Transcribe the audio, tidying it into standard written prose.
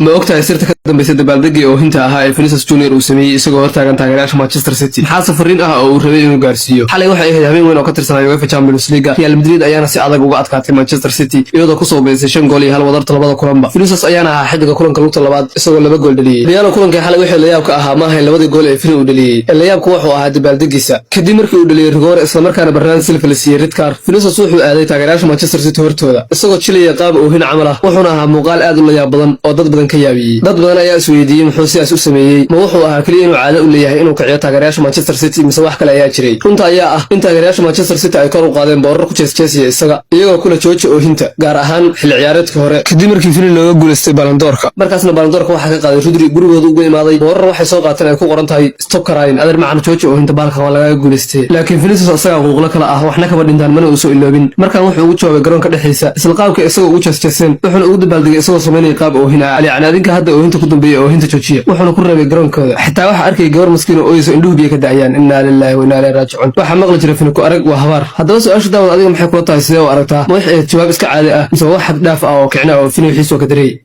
ma ogtahay sirta ka dambaysa dabaaldegii oohinta ahaa ee Vinicius Junior uu sameeyay isagoo hortaagan taageerayaasha Manchester City maxaa safarin ah oo uu rabay inuu gaarsiiyo xalay waxay ahayd habeen weyn oo ka tirsanay UEFA Champions League Real Madrid ayaana si adag uga adkaatay Manchester City iyadoo ku soo beesay 5 gool iyo hal wadarta labada kulanba Vinicius ayaana ahaa xiddiga kulanka lugta labaad isagoo 2 gool dhaliyay Real kulanka xalay waxay la yaab ka ahaa maahay labadii gool ee Vinicius uu dhaliyay la yaabku wuxuu ahaa dabaaldegiisa kadib markii uu dhaliyay rigoor isla markaana Bernardo Silva la siiyay red card Vinicius wuxuu aaday taageerayaasha Manchester City hortooda isagoo jilaya qaab oohin camal ah wuxuuna ahaa muuqaal aad u la yaab badan oo dad badan ka yaabiyay dad badan ayaa isweydiiyay muxuu sidaas u sameeyay ma wuxuu ahaa kaliya inuu caado u leeyahay inuu kiciyo taageerayaasha Manchester City mise wax kale ayaa jiray runta ayaa ah in taageerayaasha Manchester City ay kor u qaadeen boorar ku jeesjeesiya isaga iyagoo kula jooji oohinta gaar ahaan xilli ciyaareedkii hore kadib markii Vinicius looga guuleystay Ballon d'Or-ka markaasna Ballon d'Or-ka waxa ka qaaday Rodri gurigooda ugu imaaday boorar waxay soo qaateen ay ku qoran tahay stop karayn adeer macaan jooji oohinta baalka waa laga guuleystay laakiin Vinicius asaga xuquuqla kala ah waxna kaba dhintaan mana uu soo iloobin markaan wuxuu ugu jawaabay garoonka dhexdiisa isla qaabka isagoo ugu jeesjeeseen wuxuuna ugu dabaaldegay isagoo sameynay qaab oohina ali canaadinka hadda oohinta ku dambeeyay oohinta joojiya wuxuuna ku reebay garoonkooda xitaa waxa arkay gabar maskiin oo oyso indhuhu biyo ka dacayaan inna lillahi wa inna ilayhi raaji'un waxa maqli jiray Vinicius arag waa habar haddaba su'aasha daawad adiga maxay kula tahay sidee u aragtaa ma wax jawaab iska caadi ah mise wax xad dhaaf ah oo kicina oo Vinicius xiiso ka dareeyay